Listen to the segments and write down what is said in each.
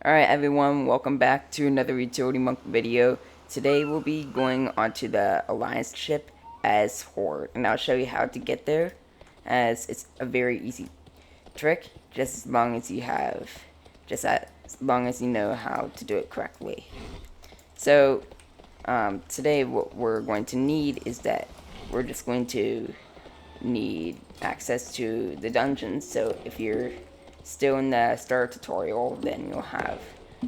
Alright everyone, welcome back to another Utilitymonk video. Today we'll be going onto the Alliance ship as Horde, and I'll show you how to get there, as it's a very easy trick, just as long as you know how to do it correctly. So, today what we're going to need is that we're just going to need access to the dungeons. So if you're still in the starter tutorial, then you'll have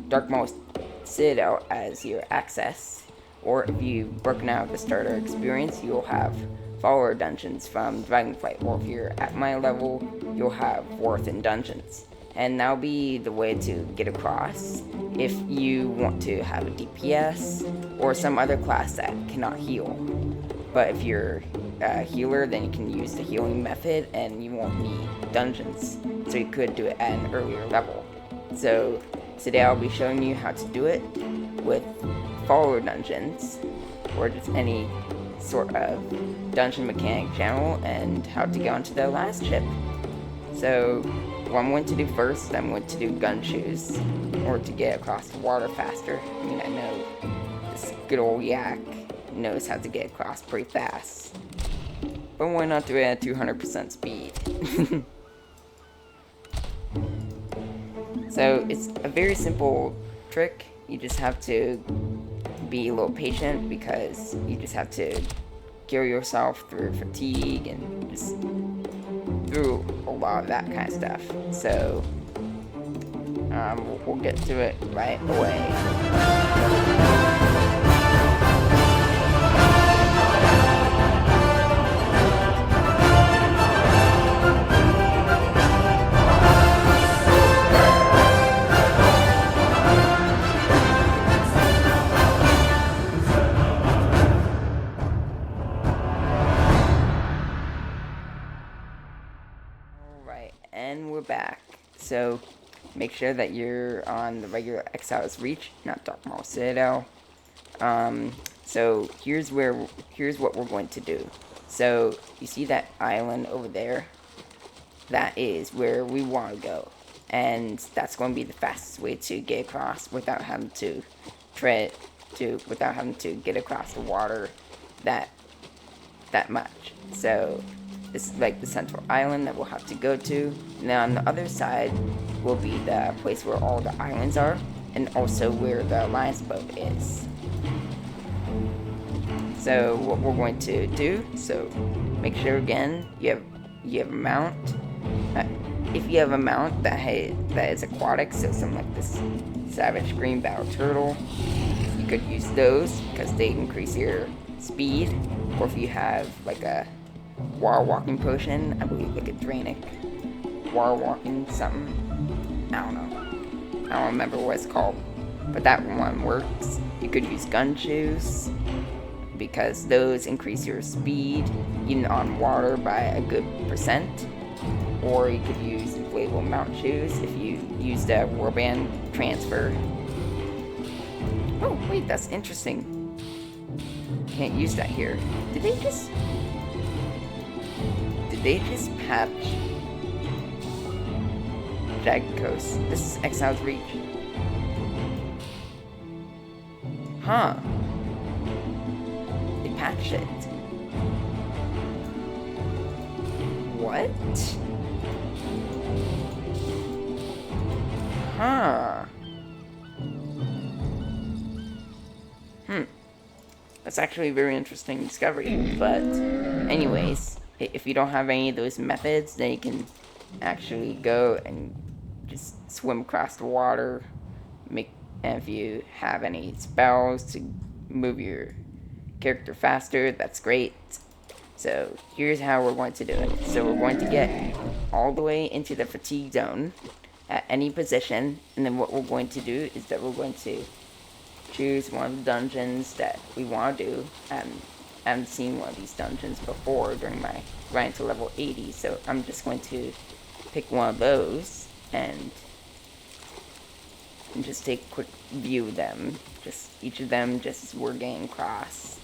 Darkmost Citadel as your access, or if you've broken out of the starter experience, you'll have follower dungeons from Dragonflight, or if you're at my level, you'll have Worth and dungeons. And that'll be the way to get across if you want to have a DPS or some other class that cannot heal. But if you're a healer, then you can use the healing method and you won't need dungeons. So you could do it at an earlier level. So today I'll be showing you how to do it with follower dungeons, or just any sort of dungeon mechanic channel, and how to get onto the last ship. So what I'm going to do first, I'm going to do gun shoes, or to get across the water faster. I mean, I know this good old yak knows how to get across pretty fast, but why not do it at 200% speed? So it's a very simple trick. You just have to be a little patient, because you just have to carry yourself through fatigue and just through a lot of that kind of stuff. So we'll get to it right away. And we're back. So make sure that you're on the regular Exile's Reach, not Darkmost Citadel. So here's what we're going to do. So you see that island over there? That is where we want to go, and that's going to be the fastest way to get across without having to get across the water that much. So this is like the central island that we'll have to go to. And then on the other side will be the place where all the islands are, and also where the Alliance boat is. So what we're going to do, so make sure again you have a mount. If you have a mount that is aquatic, so something like this Savage Green Battle Turtle, you could use those because they increase your speed. Or if you have like a water walking potion, I believe like a Dranic water walking something, I don't remember what it's called, but that one works. You could use gun shoes, because those increase your speed even on water by a good percent. Or you could use inflatable mount shoes if you use the warband transfer. Oh wait, that's interesting. Can't use that here. Did they just patch Jagged Coast? This is Exile's Reach. Huh. They patched it. What? Huh. That's actually a very interesting discovery. But anyways, if you don't have any of those methods, then you can actually go and just swim across the water. And if you have any spells to move your character faster, that's great. So here's how we're going to do it. So we're going to get all the way into the fatigue zone at any position, and then what we're going to do is that we're going to choose one of the dungeons that we want to do. I haven't seen one of these dungeons before during my grind to level 80, so I'm just going to pick one of those and just take a quick view of them. Just each of them, just as we're getting across.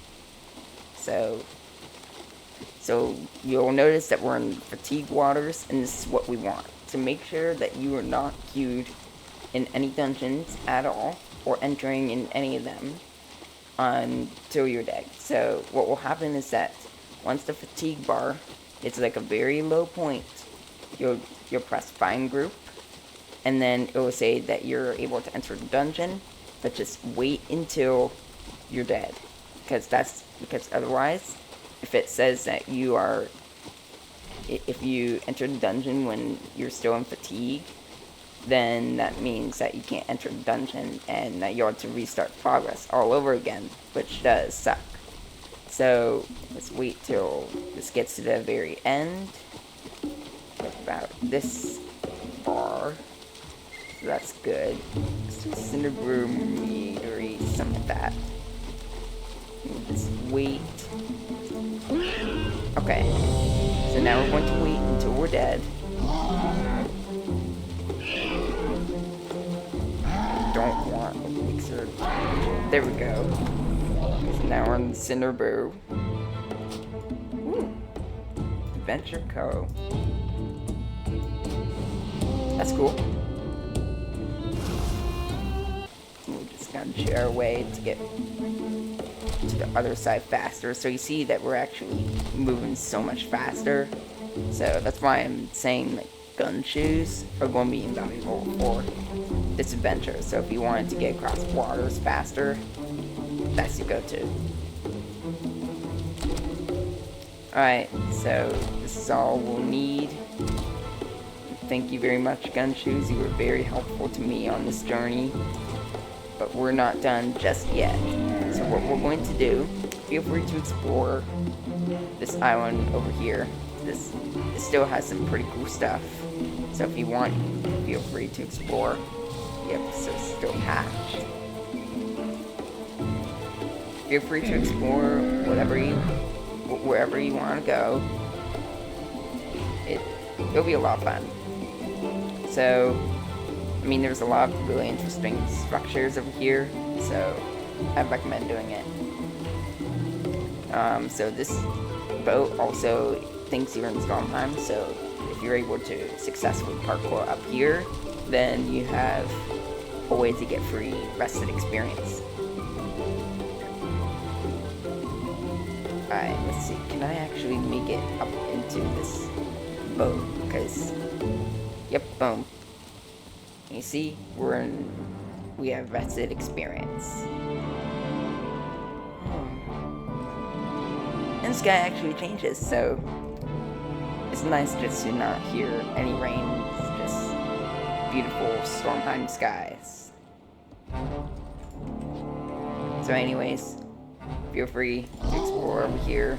So you'll notice that we're in fatigue waters, and this is what we want. To make sure that you are not queued in any dungeons at all, or entering in any of them until you're dead. So what will happen is that once the fatigue bar is like a very low point, you'll press find group, and then it will say that you're able to enter the dungeon, but just wait until you're dead, because otherwise, if it says that if you enter the dungeon when you're still in fatigue, then that means that you can't enter the dungeon and that you'll have to restart progress all over again, which does suck. So let's wait till this gets to the very end. About this bar. So that's good. Cinder Brew Meadery, something like that. Just wait. Okay. So now we're going to wait until we're dead. Don't want a mixer. There we go. So now we're on the Cinder Brew. Ooh. Adventure Co. That's cool. We just gotta share our way to get to the other side faster. So you see that we're actually moving so much faster. So that's why I'm saying like gun shoes are going to be invaluable for this adventure. So if you wanted to get across waters faster, that's your go-to. Alright, so this is all we'll need. Thank you very much, Gunshoes. You were very helpful to me on this journey. But we're not done just yet. So what we're going to do, feel free to explore this island over here. This still has some pretty cool stuff. So if you want, feel free to explore. Yep, so still hatch. Feel free to explore wherever you want to go. It'll be a lot of fun. So, I mean, there's a lot of really interesting structures over here, so I recommend doing it. So this boat also thinks you're in Stormheim, so if you're able to successfully parkour up here, then you have a way to get free rested experience. Alright, let's see, can I actually make it up into this boat? Because, yep, boom. You see, we have vested experience. And the sky actually changes, so it's nice just to not hear any rain. It's just beautiful Stormheim skies. So anyways, feel free to explore over here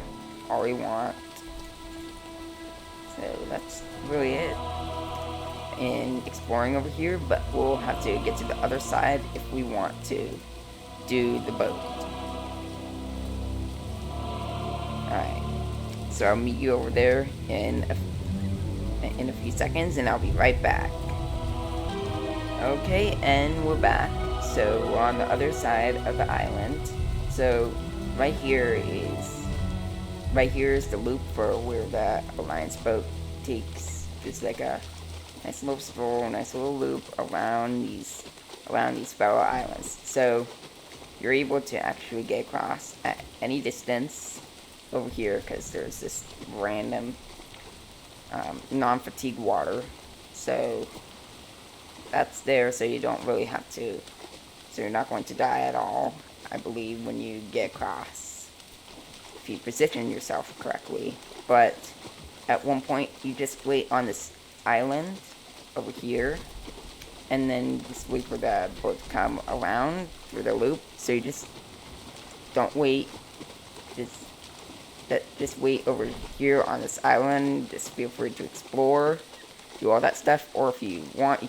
all you want. So that's really it in exploring over here, but we'll have to get to the other side if we want to do the boat. Alright, so I'll meet you over there in a few seconds, and I'll be right back. Okay, and we're back. So we're on the other side of the island. So right here is the loop for where the Alliance boat takes. It's like a nice little stroll, nice little loop around these fellow islands. So you're able to actually get across at any distance over here because there's this random non-fatigue water. So that's there, so you don't really have to. So you're not going to die at all, I believe, when you get across, if you position yourself correctly. But at one point, you just wait on this island over here, and then just wait for the boat to come around through the loop. So you just don't wait, just wait over here on this island. Just feel free to explore, do all that stuff, or if you want, you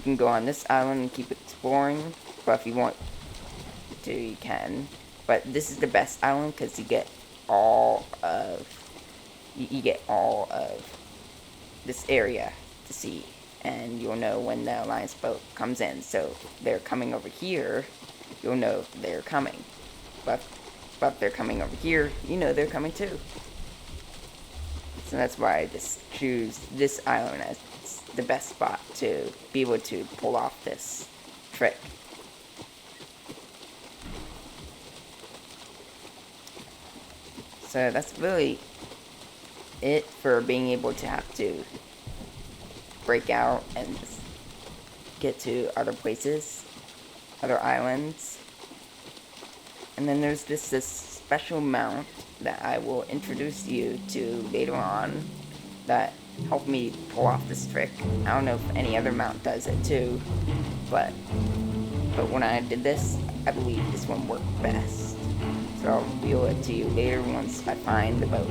can go on this island and keep exploring. But if you want to, you can. But this is the best island because you get all of this area to see, and you'll know when the Alliance boat comes in. So if they're coming over here, you'll know they're coming. But if they're coming over here, you know they're coming too. So that's why I just choose this island as the best spot to be able to pull off this trick. So that's really it for being able to have to break out and just get to other places, other islands. And then there's this special mount that I will introduce you to later on that helped me pull off this trick. I don't know if any other mount does it too, but when I did this, I believe this one worked best. So I'll reveal it to you later once I find the boat.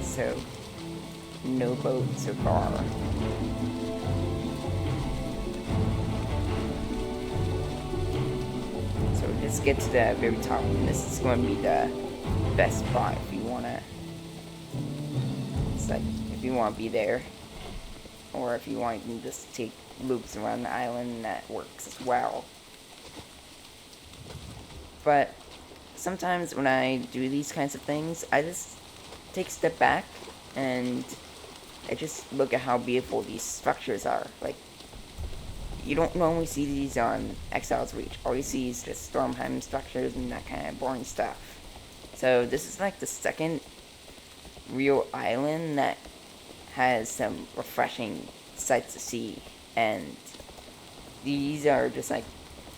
So, no boat so far. So just get to the very top, and this is going to be the best spot if you want to. It's like if you want to be there, or if you want, you can just take loops around the island. That works as well. But sometimes when I do these kinds of things, I just take a step back and I just look at how beautiful these structures are. Like, you don't normally see these on Exile's Reach. All you see is just Stormheim structures and that kind of boring stuff. So this is like the second real island that has some refreshing sights to see, and these are just like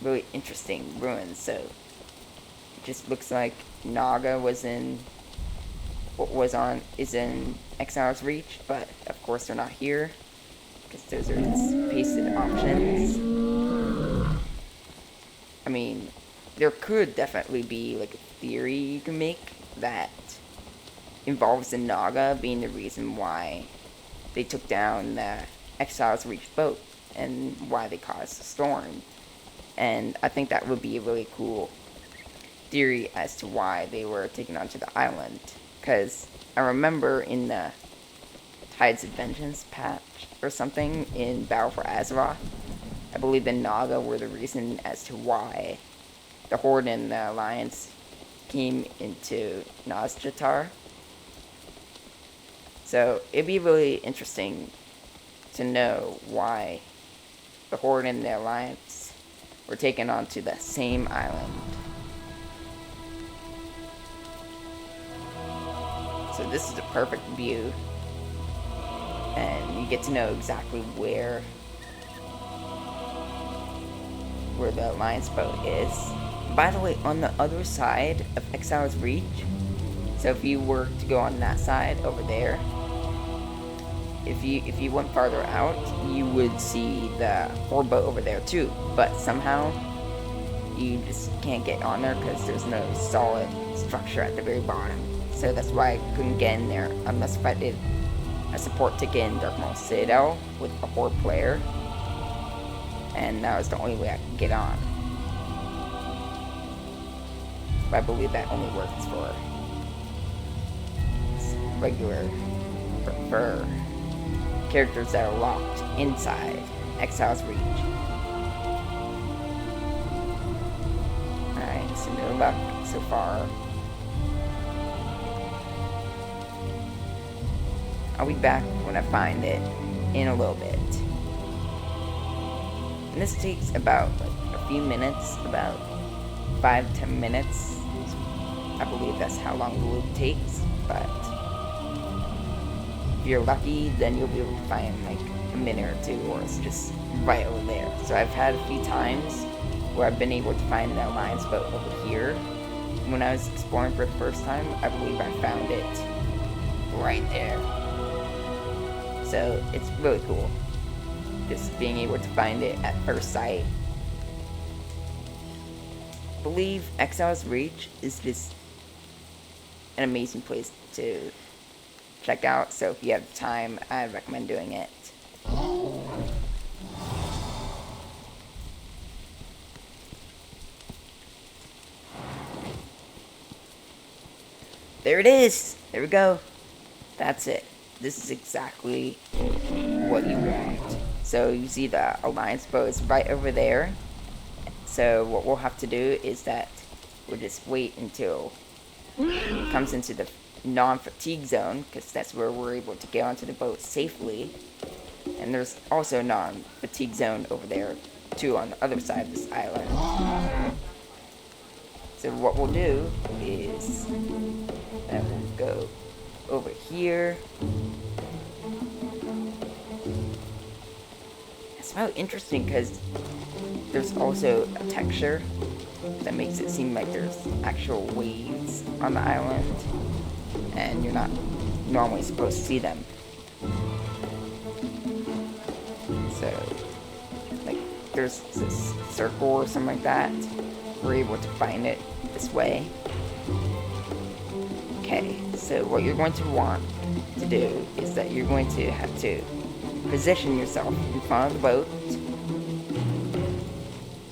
really interesting ruins. So it just looks like Naga is in Exile's Reach, but of course they're not here because those are just pasted options. I mean, there could definitely be like a theory you can make that involves the Naga being the reason why they took down the Exile's Reach boat and why they caused a storm. And I think that would be a really cool theory as to why they were taken onto the island. Because I remember in the Tides of Vengeance patch or something in Battle for Azeroth, I believe the Naga were the reason as to why the Horde and the Alliance came into Nazjatar. So it'd be really interesting to know why the Horde and the Alliance were taken onto the same island. So this is a perfect view, and you get to know exactly where the Alliance boat is. By the way, on the other side of Exile's Reach, so if you were to go on that side over there, if you went farther out, you would see the Horde boat over there too, but somehow you just can't get on there because there's no solid structure at the very bottom. So that's why I couldn't get in there unless if I did a support ticket in Darkmaul Citadel with a Horde player. And that was the only way I could get on. But I believe that only works for regular, for characters that are locked inside Exile's Reach. Alright, so no luck so far. I'll be back when I find it in a little bit. And this takes about like a few minutes, about 5-10 minutes. I believe that's how long the loop takes, but if you're lucky, then you'll be able to find like a minute or two, or it's just right over there. So I've had a few times where I've been able to find the Alliance boat over here, when I was exploring for the first time, I believe I found it right there. So it's really cool, just being able to find it at first sight. I believe Exile's Reach is just an amazing place to check out, so if you have time, I recommend doing it. There it is! There we go. That's it. This is exactly what you want. So you see the Alliance boat is right over there. So what we'll have to do is that we'll just wait until it comes into the non-fatigue zone, because that's where we're able to get onto the boat safely. And there's also a non-fatigue zone over there too on the other side of this island. So what we'll do is that we'll go over here. It's about interesting because there's also a texture that makes it seem like there's actual waves on the island, and you're not normally supposed to see them. So, like, there's this circle or something like that. We're able to find it this way. Okay, so what you're going to want to do is that you're going to have to position yourself in front of the boat,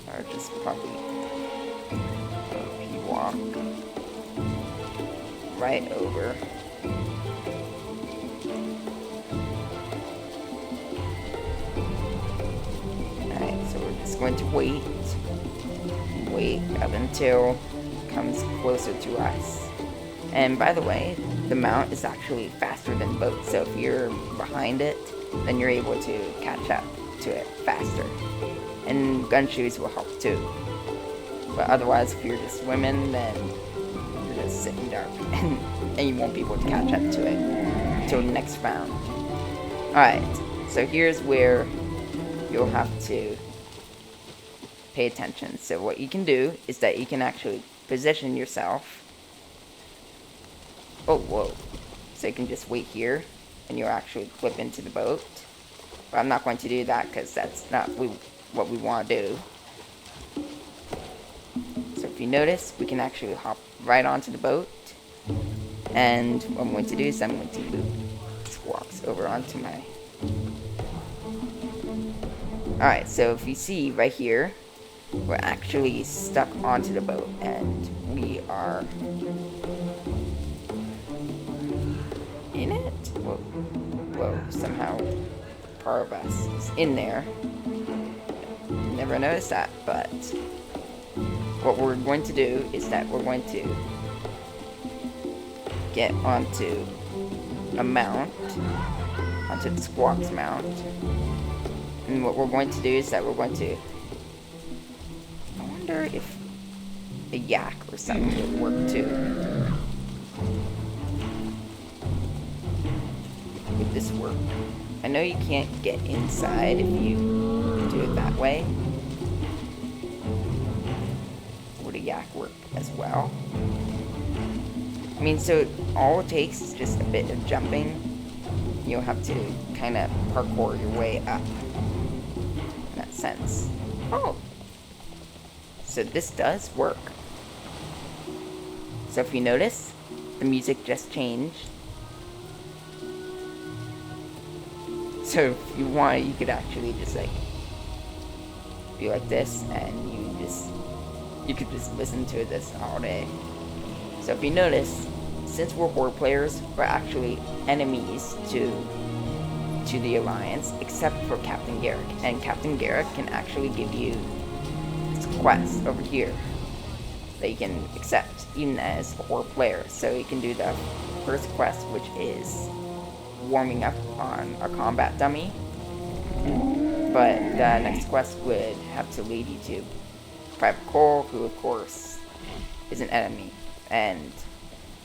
or just probably you walk right over. Alright, so we're just going to wait up until it comes closer to us. And by the way, the mount is actually faster than the boat, so if you're behind it, then you're able to catch up to it faster. And gunshoes will help too. But otherwise, if you're just swimming, then you're just sitting dark, and you won't be able to catch up to it until the next round. Alright, so here's where you'll have to pay attention. So what you can do is that you can actually position yourself. Oh, whoa. So you can just wait here, and you'll actually flip into the boat. But I'm not going to do that, because that's not what we want to do. So if you notice, we can actually hop right onto the boat. And what I'm going to do is I'm going to loop squawks over onto my... Alright, so if you see right here, we're actually stuck onto the boat, and we are in it. Whoa, somehow part of us is in there. Never noticed that, but what we're going to do is that we're going to get onto a mount, onto the squawks mount, and what we're going to do is that we're going to, I wonder if a yak or something would work too. Would this work? I know you can't get inside if you do it that way. Would a yak work as well? I mean, so all it takes is just a bit of jumping. You'll have to kind of parkour your way up in that sense. Oh! So this does work. So if you notice, the music just changed. So if you want, you could actually just like be like this, and you could just listen to this all day. So if you notice, since we're Horde players, we're actually enemies to the Alliance, except for Captain Garrick. And Captain Garrick can actually give you this quest over here that you can accept, even as a Horde player. So you can do the first quest, which is warming up on a combat dummy, but the next quest would have to lead you to Private Cole, who of course is an enemy. And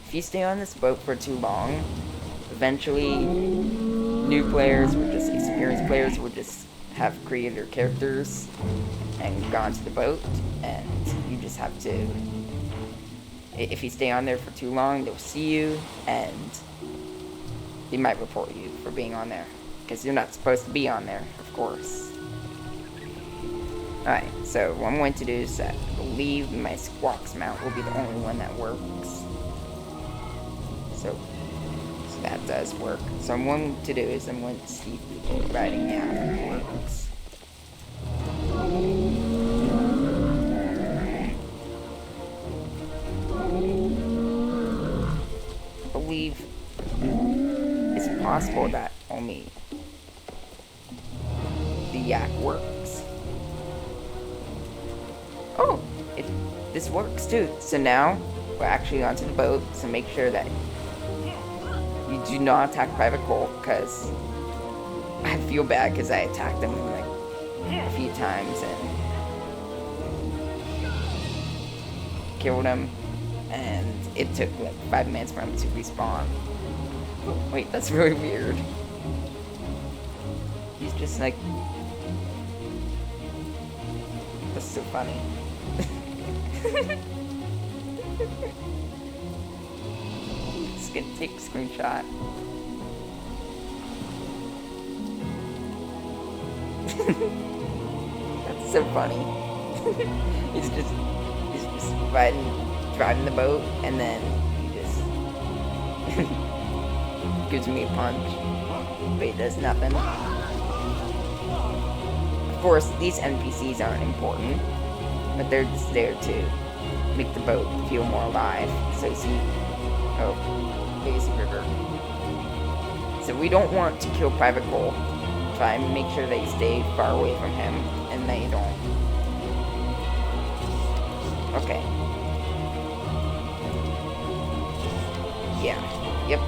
if you stay on this boat for too long, eventually new players or just experienced players will just have created their characters and gone to the boat, and you just have to if you stay on there for too long, they'll see you, and they might report you for being on there. Because you're not supposed to be on there, of course. Alright, so what I'm going to do is I believe my squawks mount will be the only one that works. So that does work. So what I'm going to do is I'm going to see if writing down works. I believe it's possible that only the yak works. Oh, this works too. So now we're actually onto the boat. So make sure that you do not attack Private Cole, because I feel bad because I attacked him like a few times and killed him, and it took like 5 minutes for him to respawn. Wait, that's really weird. He's just like... That's so funny. Just gonna take a screenshot. That's so funny. he's just driving the boat, and then he just gives me a punch, but he does nothing. Of course, these NPCs aren't important, but they're just there to make the boat feel more alive. So you see, oh, Lazy River. So we don't want to kill Private Cole. Try and make sure they stay far away from him, and they don't. Okay. Yeah. Yep.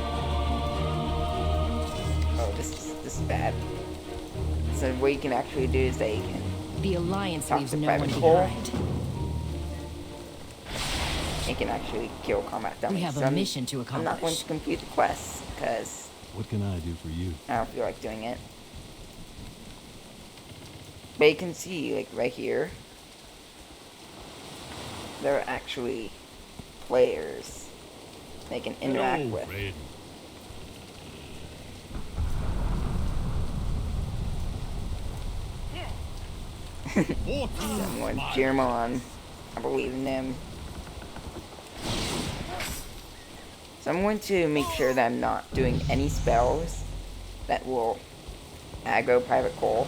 Oh, this is bad. So what you can actually do is that you can the Alliance talk leaves to no Private one Cole. behind. You can actually kill combat dummies. We have So a mission to I'm accomplish. not going to complete the quest because What can I do for you? I don't feel like doing it. But you can see, like, right here, there are actually players they can interact with. Red. So I'm going to cheer them on. I believe in them. So I'm going to make sure that I'm not doing any spells that will aggro Private Cole.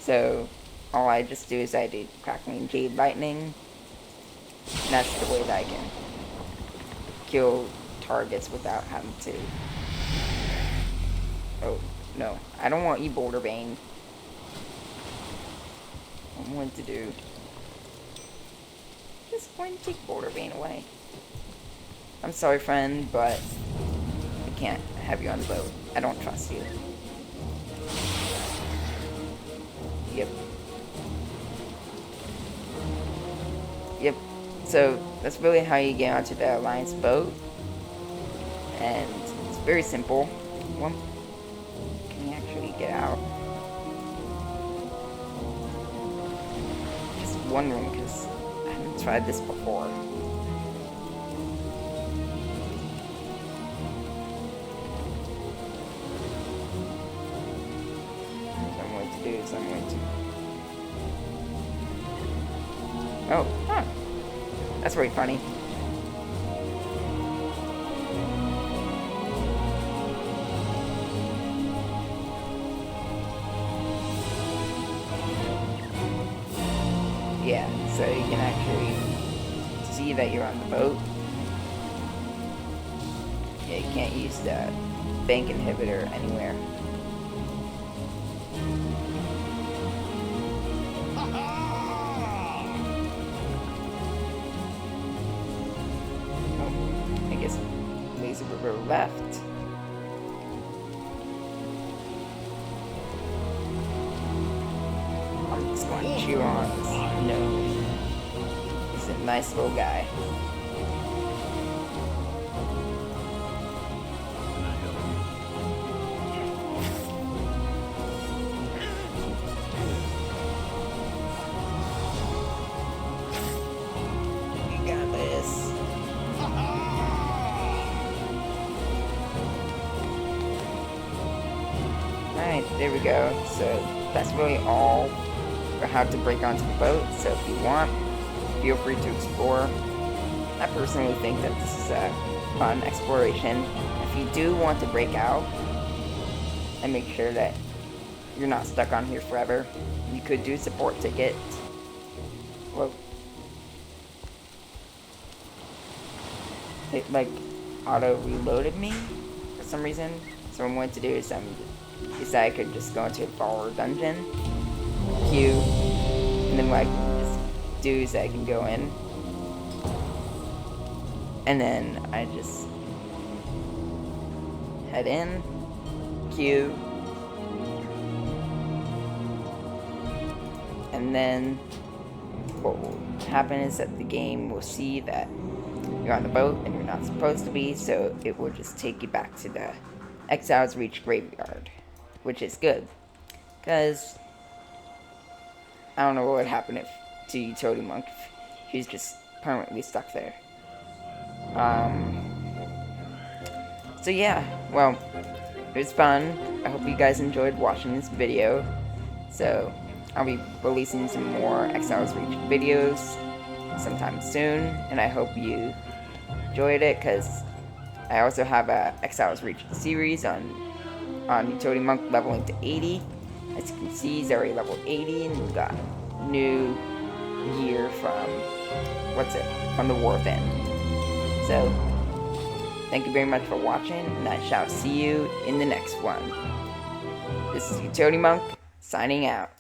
So all I just do is I do Crackling Jade Lightning. And that's the way that I can kill targets without having to... Oh, no. I don't want you, Boulder Bane. What I'm going to do... Just going to take Boulder Bane away. I'm sorry, friend, but I can't have you on the boat. I don't trust you. Yep. Yep. So that's really how you get onto the Alliance boat. And it's very simple. Well, can you actually get out? Just wondering, because I haven't tried this before. I'm going to... Oh, huh. That's very funny. Yeah, so you can actually see that you're on the boat. Yeah, you can't use the bank inhibitor anywhere. River left. I'm just going to chew on his nose. He's a nice little guy. Can I help You got this. Alright, there we go. So that's really all for how to break onto the boat. So if you want, feel free to explore. I personally think that this is a fun exploration. If you do want to break out and make sure that you're not stuck on here forever, you could do support ticket. Whoa. It like auto reloaded me for some reason. So what I'm going to do is I could just go into a follower dungeon, queue, and then what I can just do is I can go in, and then I just head in, queue, and then what will happen is that the game will see that you're on the boat and you're not supposed to be, so it will just take you back to the Exile's Reach graveyard, which is good, because I don't know what would happen to Utilitymonk if he's just permanently stuck there. So yeah, well, it was fun. I hope you guys enjoyed watching this video. So I'll be releasing some more Exile's Reach videos sometime soon, and I hope you enjoyed it, because I also have a Exile's Reach series on Utilitymonk leveling to 80. As you can see, he's already leveled 80, and we got new gear from the War Fin. So thank you very much for watching, and I shall see you in the next one. This is Utilitymonk signing out.